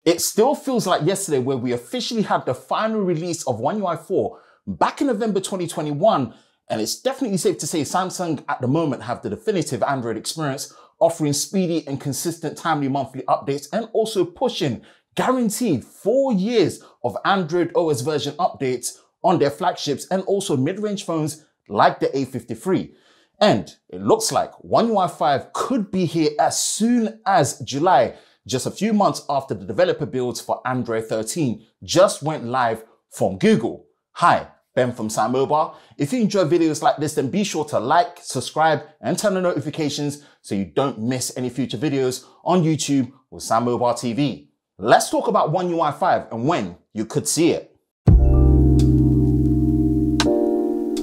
It still feels like yesterday where we officially had the final release of One UI 4 back in November 2021, and it's definitely safe to say Samsung at the moment have the definitive Android experience, offering speedy and consistent timely monthly updates and also pushing guaranteed 4 years of Android OS version updates on their flagships and also mid-range phones like the A53. And it looks like One UI 5 could be here as soon as July, just a few months after the developer builds for Android 13 just went live from Google. Hi, Ben from SamMobile. If you enjoy videos like this, then be sure to like, subscribe, and turn on notifications so you don't miss any future videos on YouTube with SamMobile TV. Let's talk about One UI 5 and when you could see it.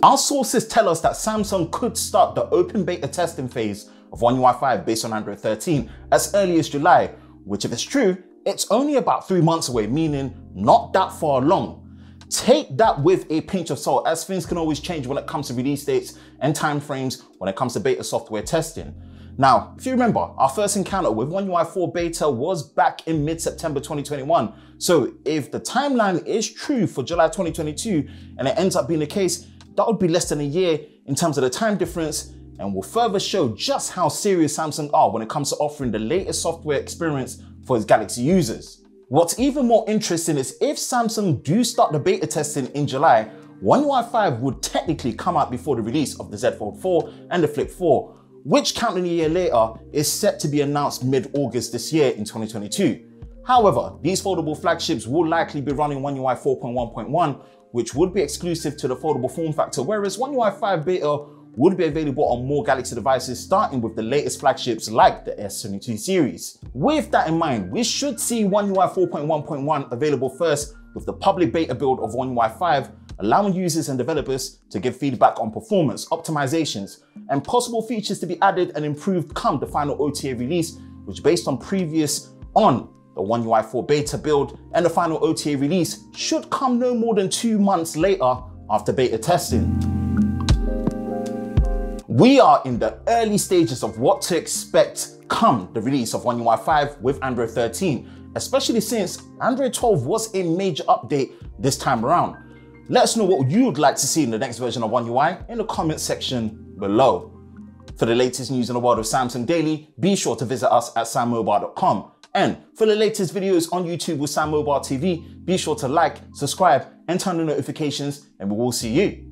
Our sources tell us that Samsung could start the open beta testing phase of One UI 5 based on Android 13 as early as July, which if it's true, it's only about 3 months away, meaning not that far along. Take that with a pinch of salt, as things can always change when it comes to release dates and timeframes when it comes to beta software testing. Now, if you remember, our first encounter with One UI 4 beta was back in mid-September 2021. So if the timeline is true for July 2022 and it ends up being the case, that would be less than a year in terms of the time difference, and will further show just how serious Samsung are when it comes to offering the latest software experience for its Galaxy users. What's even more interesting is if Samsung do start the beta testing in July, One UI 5 would technically come out before the release of the Z Fold 4 and the Flip 4, which counting a year later is set to be announced mid-August this year in 2022. However, these foldable flagships will likely be running One UI 4.1.1, which would be exclusive to the foldable form factor, whereas One UI 5 beta would be available on more Galaxy devices, starting with the latest flagships like the S22 series. With that in mind, we should see One UI 4.1.1 available first, with the public beta build of One UI 5, allowing users and developers to give feedback on performance, optimizations, and possible features to be added and improved come the final OTA release, which based on previous on the One UI 4 beta build and the final OTA release should come no more than 2 months later after beta testing. We are in the early stages of what to expect come the release of One UI 5 with Android 13, especially since Android 12 was a major update this time around. Let us know what you would like to see in the next version of One UI in the comment section below. For the latest news in the world of Samsung Daily, be sure to visit us at sammobile.com. And for the latest videos on YouTube with SamMobile TV, be sure to like, subscribe, and turn on notifications, and we will see you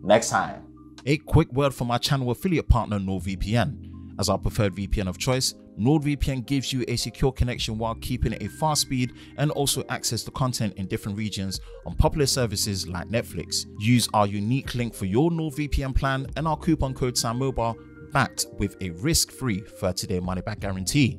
next time. A quick word from our channel affiliate partner NordVPN. As our preferred VPN of choice, NordVPN gives you a secure connection while keeping a fast speed and also access to content in different regions on popular services like Netflix. Use our unique link for your NordVPN plan and our coupon code SamMobile, backed with a risk-free 30-day money-back guarantee.